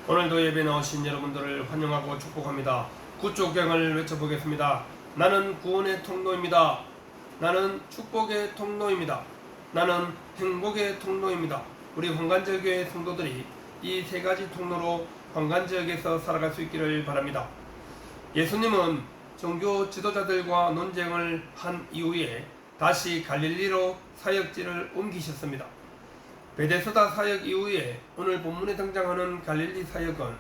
오늘도 예배 나오신 여러분들을 환영하고 축복합니다. 구축경을 외쳐보겠습니다. 나는 구원의 통로입니다. 나는 축복의 통로입니다. 나는 행복의 통로입니다. 우리 황간절교회 성도들이 이 세 가지 통로로 황간지역에서 살아갈 수 있기를 바랍니다. 예수님은 종교 지도자들과 논쟁을 한 이후에 다시 갈릴리로 사역지를 옮기셨습니다. 베데스다 사역 이후에 오늘 본문에 등장하는 갈릴리 사역은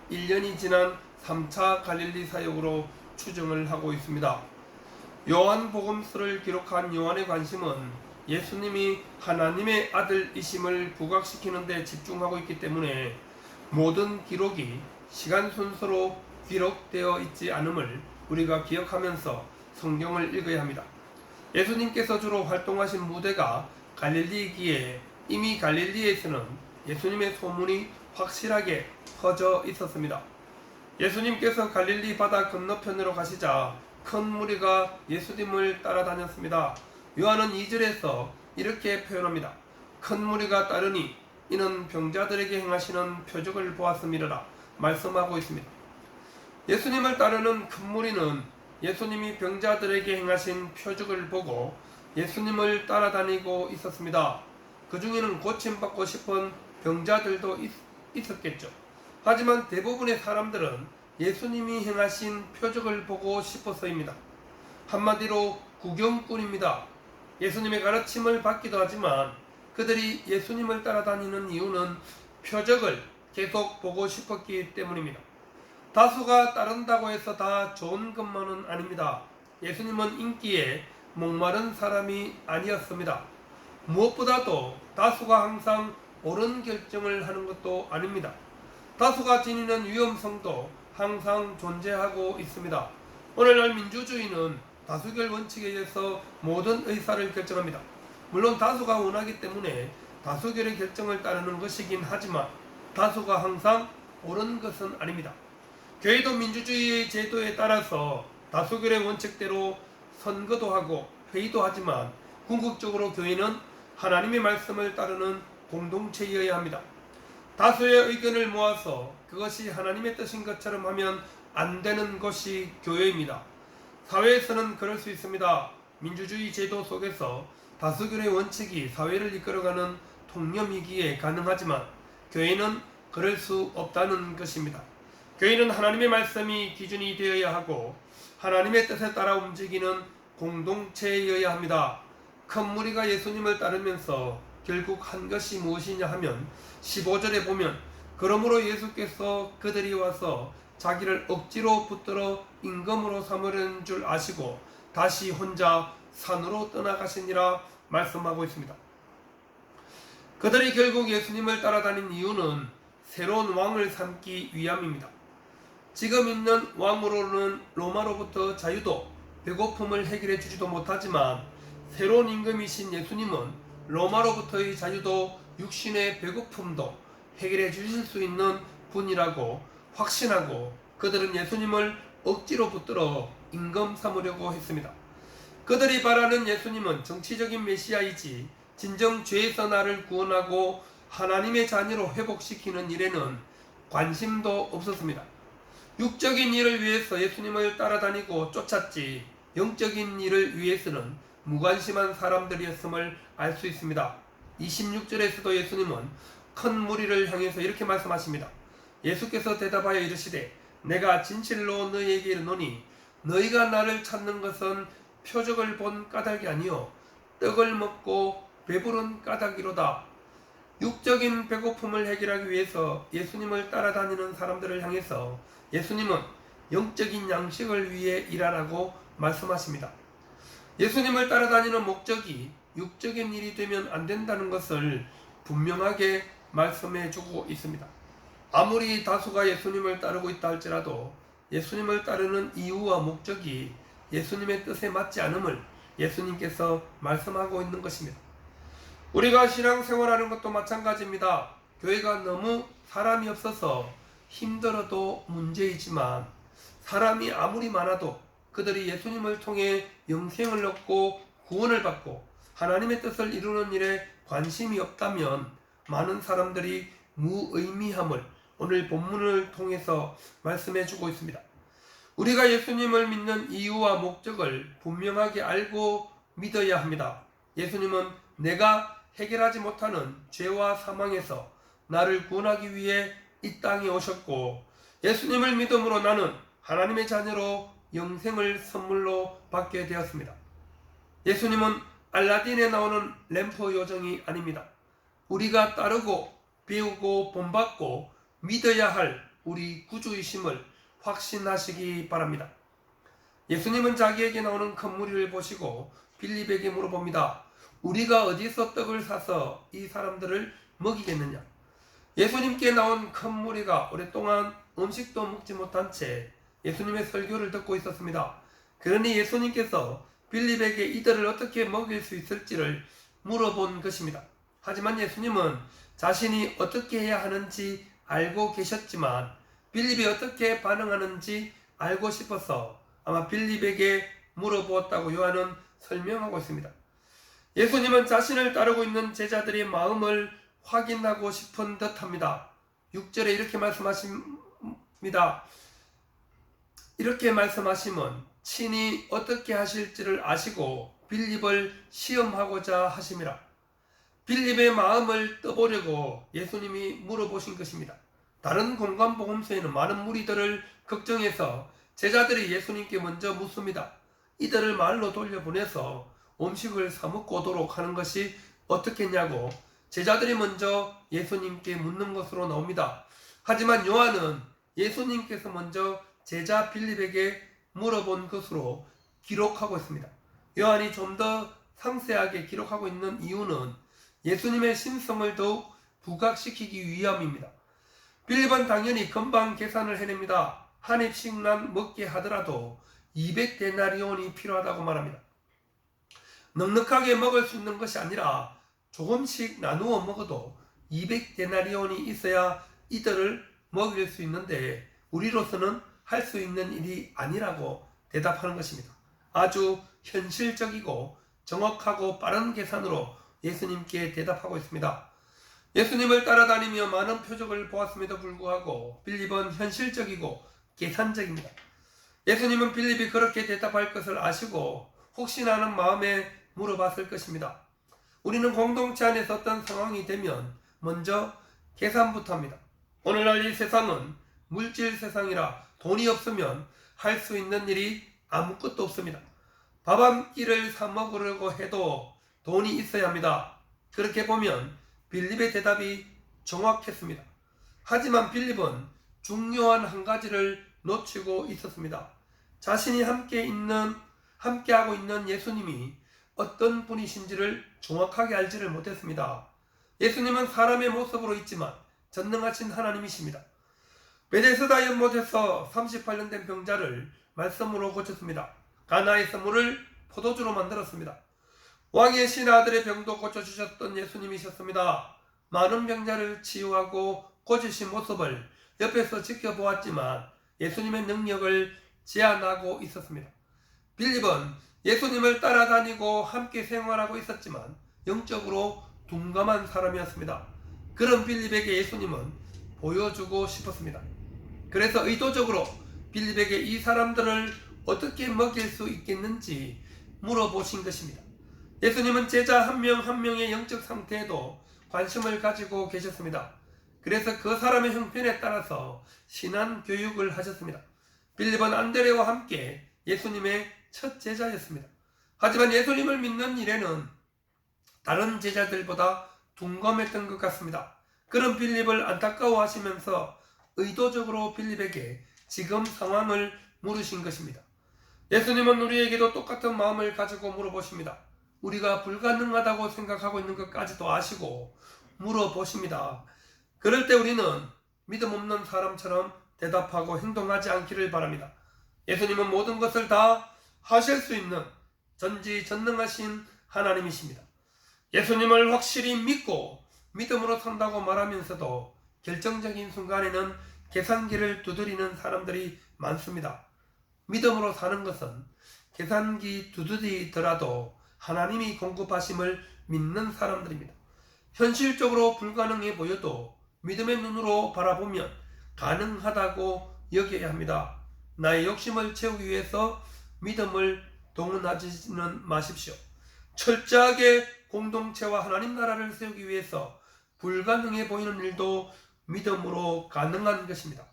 1년이 지난 3차 갈릴리 사역으로 추정을 하고 있습니다. 요한복음서를 기록한 요한의 관심은 예수님이 하나님의 아들이심을 부각시키는 데 집중하고 있기 때문에 모든 기록이 시간 순서로 기록되어 있지 않음을 우리가 기억하면서 성경을 읽어야 합니다. 예수님께서 주로 활동하신 무대가 갈릴리이기에 이미 갈릴리에서는 예수님의 소문이 확실하게 퍼져 있었습니다. 예수님께서 갈릴리 바다 건너편으로 가시자 큰 무리가 예수님을 따라다녔습니다. 요한은 2절에서 이렇게 표현합니다. 큰 무리가 따르니 이는 병자들에게 행하시는 표적을 보았음이라 말씀하고 있습니다. 예수님을 따르는 큰 무리는 예수님이 병자들에게 행하신 표적을 보고 예수님을 따라다니고 있었습니다. 그 중에는 고침받고 싶은 병자들도 있었겠죠. 하지만 대부분의 사람들은 예수님이 행하신 표적을 보고 싶어서입니다. 한마디로 구경꾼입니다. 예수님의 가르침을 받기도 하지만 그들이 예수님을 따라다니는 이유는 표적을 계속 보고 싶었기 때문입니다. 다수가 따른다고 해서 다 좋은 것만은 아닙니다. 예수님은 인기에 목마른 사람이 아니었습니다. 무엇보다도 다수가 항상 옳은 결정을 하는 것도 아닙니다. 다수가 지니는 위험성도 항상 존재하고 있습니다. 오늘날 민주주의는 다수결 원칙에 의해서 모든 의사를 결정합니다. 물론 다수가 원하기 때문에 다수결의 결정을 따르는 것이긴 하지만 다수가 항상 옳은 것은 아닙니다. 교회도 민주주의의 제도에 따라서 다수결의 원칙대로 선거도 하고 회의도 하지만 궁극적으로 교회는 하나님의 말씀을 따르는 공동체여야 합니다. 다수의 의견을 모아서 그것이 하나님의 뜻인 것처럼 하면 안 되는 것이 교회입니다. 사회에서는 그럴 수 있습니다. 민주주의 제도 속에서 다수결의 원칙이 사회를 이끌어가는 통념이기에 가능하지만 교회는 그럴 수 없다는 것입니다. 교회는 하나님의 말씀이 기준이 되어야 하고 하나님의 뜻에 따라 움직이는 공동체여야 합니다. 큰 무리가 예수님을 따르면서 결국 한 것이 무엇이냐 하면 15절에 보면 그러므로 예수께서 그들이 와서 자기를 억지로 붙들어 임금으로 삼으려는 줄 아시고 다시 혼자 산으로 떠나가시니라 말씀하고 있습니다. 그들이 결국 예수님을 따라다닌 이유는 새로운 왕을 삼기 위함입니다. 지금 있는 왕으로는 로마로부터 자유도 배고픔을 해결해 주지도 못하지만 새로운 임금이신 예수님은 로마로부터의 자유도 육신의 배고픔도 해결해 주실 수 있는 분이라고 확신하고 그들은 예수님을 억지로 붙들어 임금 삼으려고 했습니다. 그들이 바라는 예수님은 정치적인 메시아이지 진정 죄에서 나를 구원하고 하나님의 자녀로 회복시키는 일에는 관심도 없었습니다. 육적인 일을 위해서 예수님을 따라다니고 쫓았지 영적인 일을 위해서는 무관심한 사람들이었음을 알 수 있습니다. 26절에서도 예수님은 큰 무리를 향해서 이렇게 말씀하십니다. 예수께서 대답하여 이르시되 내가 진실로 너희에게 이르노니 너희가 나를 찾는 것은 표적을 본 까닭이 아니요 떡을 먹고 배부른 까닭이로다. 육적인 배고픔을 해결하기 위해서 예수님을 따라다니는 사람들을 향해서 예수님은 영적인 양식을 위해 일하라고 말씀하십니다. 예수님을 따라다니는 목적이 육적인 일이 되면 안 된다는 것을 분명하게 말씀해 주고 있습니다. 아무리 다수가 예수님을 따르고 있다 할지라도 예수님을 따르는 이유와 목적이 예수님의 뜻에 맞지 않음을 예수님께서 말씀하고 있는 것입니다. 우리가 신앙생활하는 것도 마찬가지입니다. 교회가 너무 사람이 없어서 힘들어도 문제이지만 사람이 아무리 많아도 그들이 예수님을 통해 영생을 얻고 구원을 받고 하나님의 뜻을 이루는 일에 관심이 없다면 많은 사람들이 무의미함을 오늘 본문을 통해서 말씀해 주고 있습니다. 우리가 예수님을 믿는 이유와 목적을 분명하게 알고 믿어야 합니다. 예수님은 내가 해결하지 못하는 죄와 사망에서 나를 구원하기 위해 이 땅에 오셨고, 예수님을 믿음으로 나는 하나님의 자녀로 영생을 선물로 받게 되었습니다. 예수님은 알라딘에 나오는 램프 요정이 아닙니다. 우리가 따르고 배우고 본받고 믿어야 할 우리 구주이심을 확신하시기 바랍니다. 예수님은 자기에게 나오는 큰 무리를 보시고 빌립에게 물어봅니다. 우리가 어디서 떡을 사서 이 사람들을 먹이겠느냐? 예수님께 나온 큰 무리가 오랫동안 음식도 먹지 못한 채 예수님의 설교를 듣고 있었습니다. 그러니 예수님께서 빌립에게 이들을 어떻게 먹일 수 있을지를 물어본 것입니다. 하지만 예수님은 자신이 어떻게 해야 하는지 알고 계셨지만 빌립이 어떻게 반응하는지 알고 싶어서 아마 빌립에게 물어보았다고 요한은 설명하고 있습니다. 예수님은 자신을 따르고 있는 제자들의 마음을 확인하고 싶은 듯합니다. 6절에 이렇게 말씀하십니다. 이렇게 말씀하시면 친히 어떻게 하실지를 아시고 빌립을 시험하고자 하심이라. 빌립의 마음을 떠보려고 예수님이 물어보신 것입니다. 다른 공관복음서에는 많은 무리들을 걱정해서 제자들이 예수님께 먼저 묻습니다. 이들을 마을로 돌려보내서 음식을 사먹고 오도록 하는 것이 어떻겠냐고 제자들이 먼저 예수님께 묻는 것으로 나옵니다. 하지만 요한은 예수님께서 먼저 제자 빌립에게 물어본 것으로 기록하고 있습니다. 요한이 좀 더 상세하게 기록하고 있는 이유는 예수님의 신성을 더욱 부각시키기 위함입니다. 빌립은 당연히 금방 계산을 해냅니다. 한 입씩만 먹게 하더라도 200데나리온이 필요하다고 말합니다. 넉넉하게 먹을 수 있는 것이 아니라 조금씩 나누어 먹어도 200데나리온이 있어야 이들을 먹일 수 있는데 우리로서는 할 수 있는 일이 아니라고 대답하는 것입니다. 아주 현실적이고 정확하고 빠른 계산으로 예수님께 대답하고 있습니다. 예수님을 따라다니며 많은 표적을 보았음에도 불구하고 빌립은 현실적이고 계산적입니다. 예수님은 빌립이 그렇게 대답할 것을 아시고 혹시나 하는 마음에 물어봤을 것입니다. 우리는 공동체 안에서 어떤 상황이 되면 먼저 계산부터 합니다. 오늘날 이 세상은 물질 세상이라 돈이 없으면 할 수 있는 일이 아무것도 없습니다. 밥 한 끼를 사 먹으려고 해도 돈이 있어야 합니다. 그렇게 보면 빌립의 대답이 정확했습니다. 하지만 빌립은 중요한 한 가지를 놓치고 있었습니다. 자신이 함께하고 있는 예수님이 어떤 분이신지를 정확하게 알지를 못했습니다. 예수님은 사람의 모습으로 있지만 전능하신 하나님이십니다. 베데스다 연못에서 38년 된 병자를 말씀으로 고쳤습니다. 가나에서 물을 포도주로 만들었습니다. 왕의 신하들의 병도 고쳐주셨던 예수님이셨습니다. 많은 병자를 치유하고 고치신 모습을 옆에서 지켜보았지만 예수님의 능력을 제한하고 있었습니다. 빌립은 예수님을 따라다니고 함께 생활하고 있었지만 영적으로 둔감한 사람이었습니다. 그런 빌립에게 예수님은 보여주고 싶었습니다. 그래서 의도적으로 빌립에게 이 사람들을 어떻게 먹일 수 있겠는지 물어보신 것입니다. 예수님은 제자 한 명 한 명의 영적 상태에도 관심을 가지고 계셨습니다. 그래서 그 사람의 형편에 따라서 신앙 교육을 하셨습니다. 빌립은 안드레와 함께 예수님의 첫 제자였습니다. 하지만 예수님을 믿는 일에는 다른 제자들보다 둔감했던 것 같습니다. 그런 빌립을 안타까워하시면서 의도적으로 빌립에게 지금 상황을 물으신 것입니다. 예수님은 우리에게도 똑같은 마음을 가지고 물어보십니다. 우리가 불가능하다고 생각하고 있는 것까지도 아시고 물어보십니다. 그럴 때 우리는 믿음 없는 사람처럼 대답하고 행동하지 않기를 바랍니다. 예수님은 모든 것을 다 하실 수 있는 전지전능하신 하나님이십니다. 예수님을 확실히 믿고 믿음으로 산다고 말하면서도 결정적인 순간에는 계산기를 두드리는 사람들이 많습니다. 믿음으로 사는 것은 계산기 두드리더라도 하나님이 공급하심을 믿는 사람들입니다. 현실적으로 불가능해 보여도 믿음의 눈으로 바라보면 가능하다고 여겨야 합니다. 나의 욕심을 채우기 위해서 믿음을 동원하지는 마십시오. 철저하게 공동체와 하나님 나라를 세우기 위해서 불가능해 보이는 일도 믿음으로 가능한 것입니다.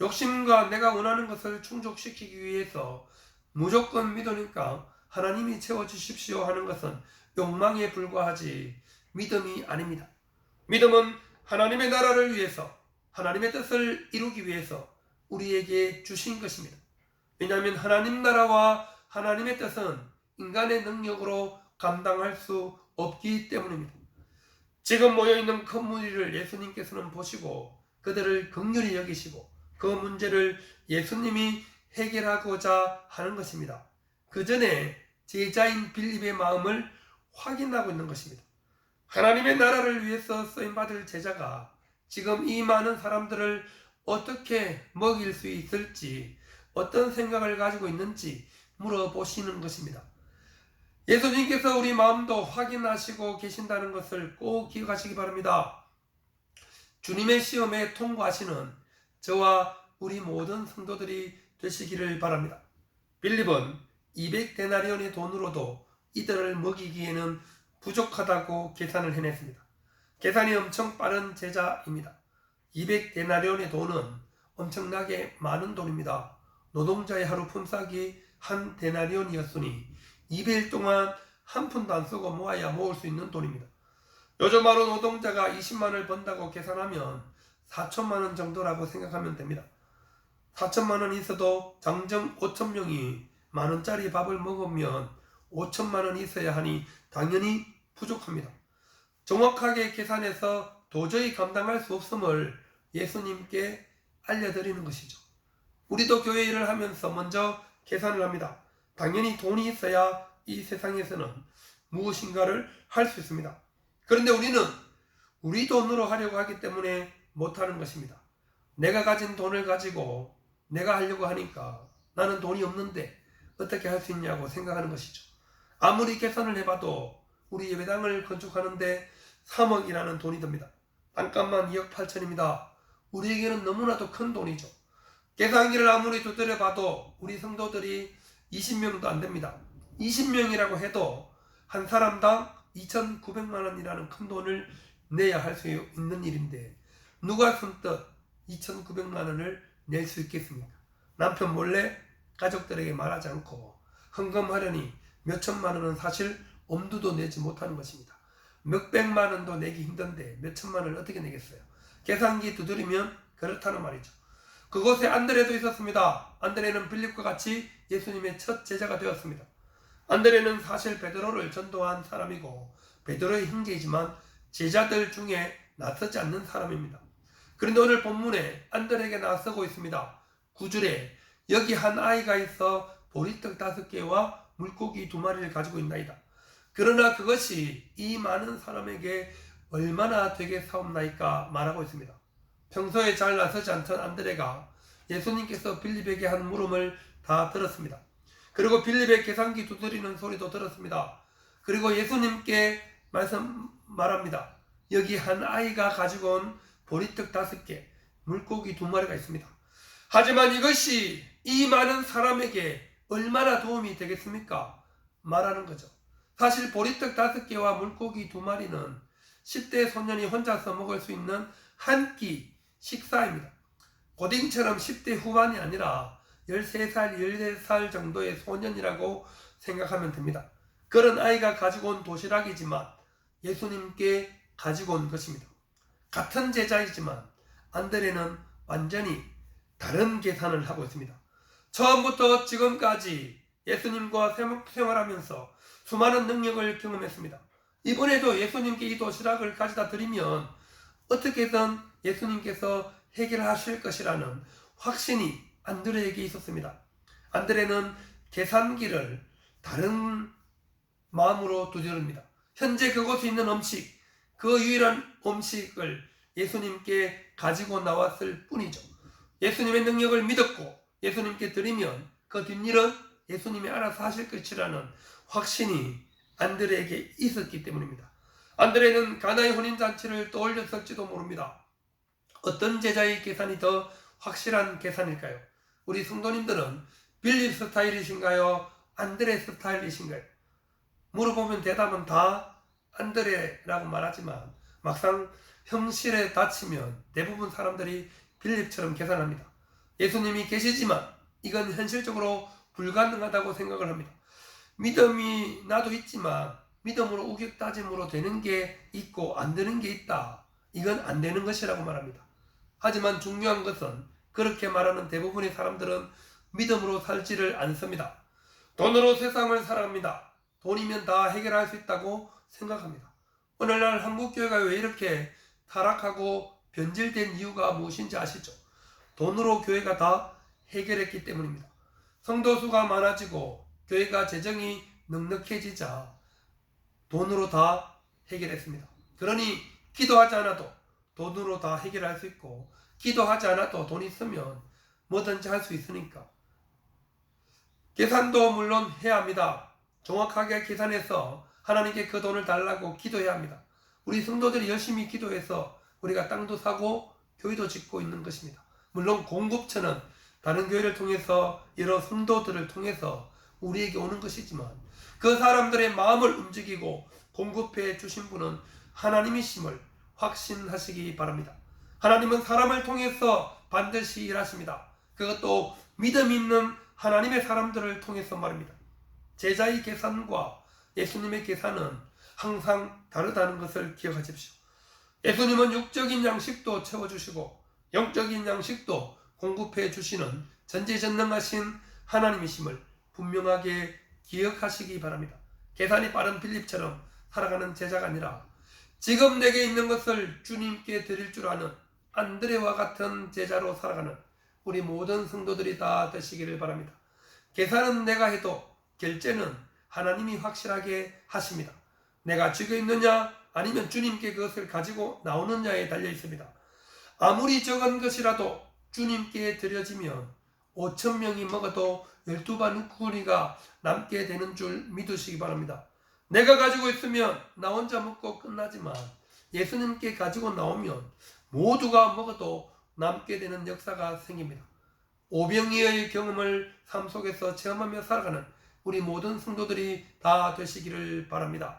욕심과 내가 원하는 것을 충족시키기 위해서 무조건 믿으니까 하나님이 채워주십시오 하는 것은 욕망에 불과하지 믿음이 아닙니다. 믿음은 하나님의 나라를 위해서, 하나님의 뜻을 이루기 위해서 우리에게 주신 것입니다. 왜냐하면 하나님 나라와 하나님의 뜻은 인간의 능력으로 감당할 수 없기 때문입니다. 지금 모여있는 큰 무리를 예수님께서는 보시고 그들을 긍휼히 여기시고 그 문제를 예수님이 해결하고자 하는 것입니다. 그 전에 제자인 빌립의 마음을 확인하고 있는 것입니다. 하나님의 나라를 위해서 쓰임받을 제자가 지금 이 많은 사람들을 어떻게 먹일 수 있을지, 어떤 생각을 가지고 있는지 물어보시는 것입니다. 예수님께서 우리 마음도 확인하시고 계신다는 것을 꼭 기억하시기 바랍니다. 주님의 시험에 통과하시는 저와 우리 모든 성도들이 되시기를 바랍니다. 빌립은 200데나리온의 돈으로도 이들을 먹이기에는 부족하다고 계산을 해냈습니다. 계산이 엄청 빠른 제자입니다. 200데나리온의 돈은 엄청나게 많은 돈입니다. 노동자의 하루 품삯이 한 데나리온이었으니 200일 동안 한 푼도 안 쓰고 모아야 모을 수 있는 돈입니다. 요즘 하루 노동자가 20만원을 번다고 계산하면 4천만원 정도라고 생각하면 됩니다. 4천만원 있어도 장정 5천명이 만원짜리 밥을 먹으면 5천만원 있어야 하니 당연히 부족합니다. 정확하게 계산해서 도저히 감당할 수 없음을 예수님께 알려드리는 것이죠. 우리도 교회 일을 하면서 먼저 계산을 합니다. 당연히 돈이 있어야 이 세상에서는 무엇인가를 할 수 있습니다. 그런데 우리는 우리 돈으로 하려고 하기 때문에 못하는 것입니다. 내가 가진 돈을 가지고 내가 하려고 하니까 나는 돈이 없는데 어떻게 할 수 있냐고 생각하는 것이죠. 아무리 계산을 해봐도 우리 예배당을 건축하는데 3억이라는 돈이 듭니다. 땅값만 2억 8천입니다. 우리에게는 너무나도 큰 돈이죠. 계산기를 아무리 두드려봐도 우리 성도들이 20명도 안 됩니다. 20명이라고 해도 한 사람당 2,900만 원이라는 큰 돈을 내야 할 수 있는 일인데 누가 손뜻 2,900만 원을 낼 수 있겠습니까? 남편 몰래 가족들에게 말하지 않고 헌금하려니 몇천만 원은 사실 엄두도 내지 못하는 것입니다. 몇백만 원도 내기 힘든데 몇천만 원을 어떻게 내겠어요? 계산기 두드리면 그렇다는 말이죠. 그곳에 안드레도 있었습니다. 안드레는 빌립과 같이 예수님의 첫 제자가 되었습니다. 안드레는 사실 베드로를 전도한 사람이고 베드로의 형제이지만 제자들 중에 나서지 않는 사람입니다. 그런데 오늘 본문에 안드레에게 나서고 있습니다. 9절에 여기 한 아이가 있어 보리떡 5개와 물고기 2마리를 가지고 있나이다. 그러나 그것이 이 많은 사람에게 얼마나 되겠사옵나이까 말하고 있습니다. 평소에 잘 나서지 않던 안드레가 예수님께서 빌립에게 한 물음을 다 들었습니다. 그리고 빌립의 계산기 두드리는 소리도 들었습니다. 그리고 예수님께 말합니다. 여기 한 아이가 가지고 온 보리떡 5개, 물고기 2마리가 있습니다. 하지만 이것이 이 많은 사람에게 얼마나 도움이 되겠습니까? 말하는 거죠. 사실 보리떡 5개와 물고기 2마리는 10대 소년이 혼자서 먹을 수 있는 한 끼 식사입니다. 고딩처럼 10대 후반이 아니라 13살, 14살 정도의 소년이라고 생각하면 됩니다. 그런 아이가 가지고 온 도시락이지만 예수님께 가지고 온 것입니다. 같은 제자이지만 안드레는 완전히 다른 계산을 하고 있습니다. 처음부터 지금까지 예수님과 생활하면서 수많은 능력을 경험했습니다. 이번에도 예수님께 이 도시락을 가져다 드리면 어떻게든 예수님께서 해결하실 것이라는 확신이 안드레에게 있었습니다. 안드레는 계산기를 다른 마음으로 두드립니다. 현재 그곳에 있는 음식, 그 유일한 음식을 예수님께 가지고 나왔을 뿐이죠. 예수님의 능력을 믿었고 예수님께 드리면 그 뒷일은 예수님이 알아서 하실 것이라는 확신이 안드레에게 있었기 때문입니다. 안드레는 가나의 혼인잔치를 떠올렸을지도 모릅니다. 어떤 제자의 계산이 더 확실한 계산일까요? 우리 성도님들은 빌립 스타일이신가요? 안드레 스타일이신가요? 물어보면 대답은 다 안드레라고 말하지만 막상 현실에 닥치면 대부분 사람들이 빌립처럼 계산합니다. 예수님이 계시지만 이건 현실적으로 불가능하다고 생각을 합니다. 믿음이 나도 있지만 믿음으로 우격다짐으로 되는 게 있고 안 되는 게 있다. 이건 안 되는 것이라고 말합니다. 하지만 중요한 것은 그렇게 말하는 대부분의 사람들은 믿음으로 살지를 않습니다. 돈으로 세상을 살아갑니다. 돈이면 다 해결할 수 있다고 생각합니다. 오늘날 한국교회가 왜 이렇게 타락하고 변질된 이유가 무엇인지 아시죠? 돈으로 교회가 다 해결했기 때문입니다. 성도수가 많아지고 교회가 재정이 넉넉해지자 돈으로 다 해결했습니다. 그러니 기도하지 않아도 돈으로 다 해결할 수 있고 기도하지 않아도 돈 있으면 뭐든지 할 수 있으니까 계산도 물론 해야 합니다. 정확하게 계산해서 하나님께 그 돈을 달라고 기도해야 합니다. 우리 성도들이 열심히 기도해서 우리가 땅도 사고 교회도 짓고 있는 것입니다. 물론 공급처는 다른 교회를 통해서 여러 성도들을 통해서 우리에게 오는 것이지만 그 사람들의 마음을 움직이고 공급해 주신 분은 하나님이심을 확신하시기 바랍니다. 하나님은 사람을 통해서 반드시 일하십니다. 그것도 믿음 있는 하나님의 사람들을 통해서 말입니다. 제자의 계산과 예수님의 계산은 항상 다르다는 것을 기억하십시오. 예수님은 육적인 양식도 채워주시고 영적인 양식도 공급해 주시는 전지전능하신 하나님이심을 분명하게 기억하시기 바랍니다. 계산이 빠른 빌립처럼 살아가는 제자가 아니라 지금 내게 있는 것을 주님께 드릴 줄 아는 안드레와 같은 제자로 살아가는 우리 모든 성도들이 다 되시기를 바랍니다. 계산은 내가 해도 결제는 하나님이 확실하게 하십니다. 내가 쥐고 있느냐 아니면 주님께 그것을 가지고 나오느냐에 달려 있습니다. 아무리 적은 것이라도 주님께 드려지면 5,000명이 먹어도 12바구니가 남게 되는 줄 믿으시기 바랍니다. 내가 가지고 있으면 나 혼자 먹고 끝나지만 예수님께 가지고 나오면 모두가 먹어도 남게 되는 역사가 생깁니다. 오병이어의 경험을 삶 속에서 체험하며 살아가는 우리 모든 성도들이 다 되시기를 바랍니다.